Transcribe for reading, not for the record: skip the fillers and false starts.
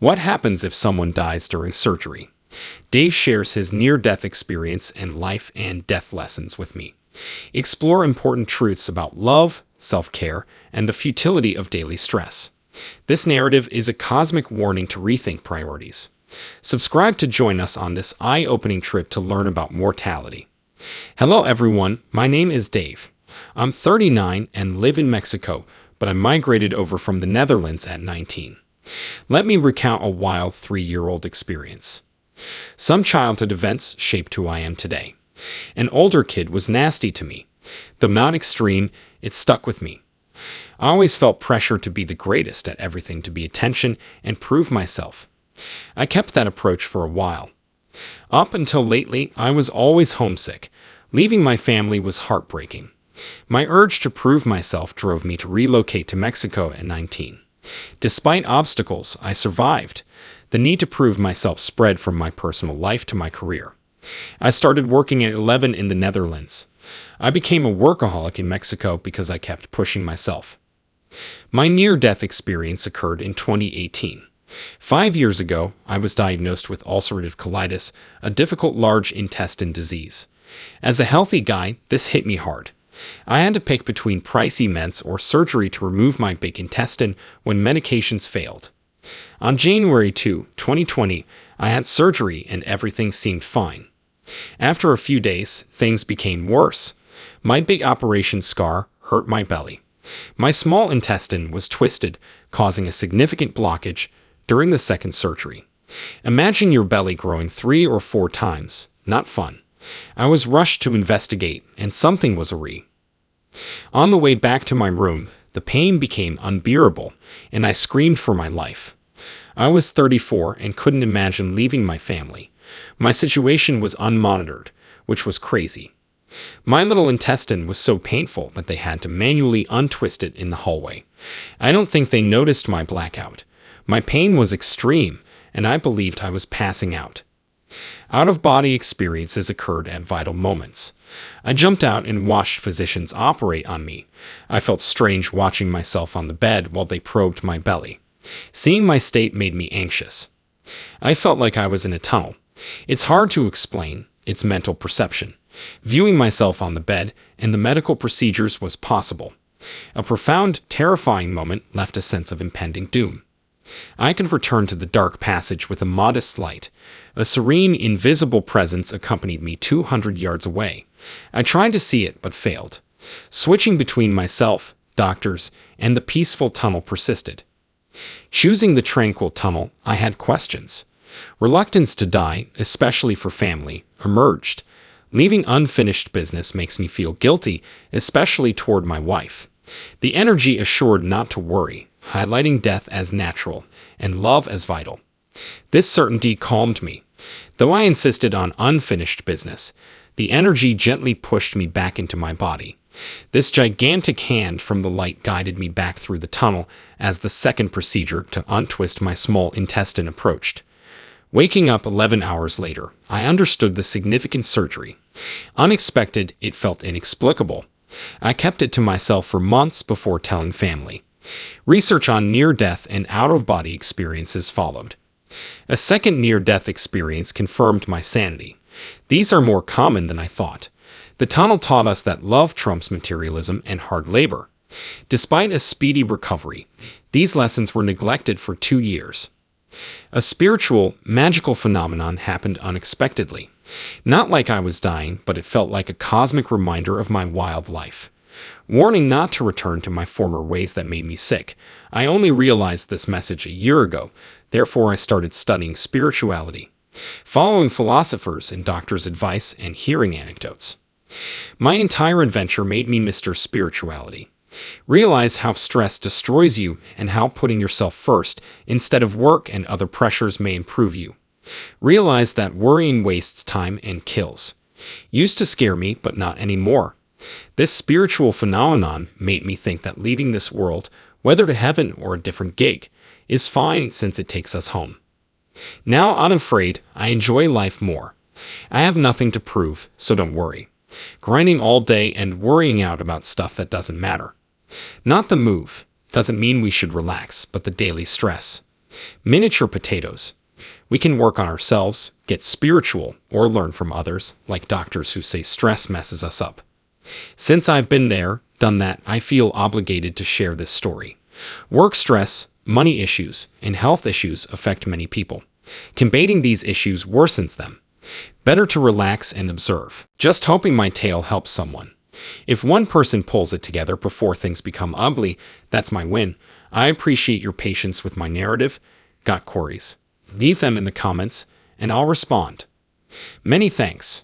What happens if someone dies during surgery? Dave shares his near-death experience and life and death lessons with me. Explore important truths about love, self-care, and the futility of daily stress. This narrative is a cosmic warning to rethink priorities. Subscribe to join us on this eye-opening trip to learn about mortality. Hello everyone, my name is Dave. I'm 39 and live in Mexico, but I migrated over from the Netherlands at 19. Let me recount a wild 3-year-old experience. Some childhood events shaped who I am today. An older kid was nasty to me. Though not extreme, it stuck with me. I always felt pressure to be the greatest at everything, to be attention and prove myself. I kept that approach for a while. Up until lately, I was always homesick. Leaving my family was heartbreaking. My urge to prove myself drove me to relocate to Mexico at 19. Despite obstacles, I survived. The need to prove myself spread from my personal life to my career. I started working at 11 in the Netherlands. I became a workaholic in Mexico because I kept pushing myself. My near-death experience occurred in 2018. 5 years ago, I was diagnosed with ulcerative colitis, a difficult large intestine disease. As a healthy guy, this hit me hard. I had to pick between pricey meds or surgery to remove my big intestine when medications failed. On January 2, 2020, I had surgery and everything seemed fine. After a few days, things became worse. My big operation scar hurt my belly. My small intestine was twisted, causing a significant blockage during the second surgery. Imagine your belly growing 3 or 4 times. Not fun. I was rushed to investigate, and something was awry. On the way back to my room, the pain became unbearable, and I screamed for my life. I was 34 and couldn't imagine leaving my family. My situation was unmonitored, which was crazy. My little intestine was so painful that they had to manually untwist it in the hallway. I don't think they noticed my blackout. My pain was extreme, and I believed I was passing out. Out-of-body experiences occurred at vital moments. I jumped out and watched physicians operate on me. I felt strange watching myself on the bed while they probed my belly. Seeing my state made me anxious. I felt like I was in a tunnel. It's hard to explain. It's mental perception. Viewing myself on the bed and the medical procedures was possible. A profound, terrifying moment left a sense of impending doom. I could return to the dark passage with a modest light. A serene, invisible presence accompanied me 200 yards away. I tried to see it, but failed. Switching between myself, doctors, and the peaceful tunnel persisted. Choosing the tranquil tunnel, I had questions. Reluctance to die, especially for family, emerged. Leaving unfinished business makes me feel guilty, especially toward my wife. The energy assured not to worry, highlighting death as natural and love as vital. This certainty calmed me. Though I insisted on unfinished business, the energy gently pushed me back into my body. This gigantic hand from the light guided me back through the tunnel as the second procedure to untwist my small intestine approached. Waking up 11 hours later, I understood the significant surgery. Unexpected, it felt inexplicable. I kept it to myself for months before telling family. Research on near-death and out-of-body experiences followed. A second near-death experience confirmed my sanity. These are more common than I thought. The tunnel taught us that love trumps materialism and hard labor. Despite a speedy recovery, these lessons were neglected for 2 years. A spiritual, magical phenomenon happened unexpectedly. Not like I was dying, but it felt like a cosmic reminder of my wild life. Warning not to return to my former ways that made me sick. I only realized this message a year ago, therefore I started studying spirituality, following philosophers and doctors' advice and hearing anecdotes. My entire adventure made me Mr. Spirituality. Realize how stress destroys you and how putting yourself first instead of work and other pressures may improve you. Realize that worrying wastes time and kills. Used to scare me, but not anymore. This spiritual phenomenon made me think that leaving this world, whether to heaven or a different gig, is fine since it takes us home. Now, unafraid, I enjoy life more. I have nothing to prove, so don't worry. Grinding all day and worrying out about stuff that doesn't matter. Not the move. Doesn't mean we should relax, but the daily stress. Miniature potatoes. We can work on ourselves, get spiritual, or learn from others, like doctors who say stress messes us up. Since I've been there, done that, I feel obligated to share this story. Work stress, money issues, and health issues affect many people. Combating these issues worsens them. Better to relax and observe. Just hoping my tale helps someone. If one person pulls it together before things become ugly, that's my win. I appreciate your patience with my narrative. Got queries? Leave them in the comments, and I'll respond. Many thanks.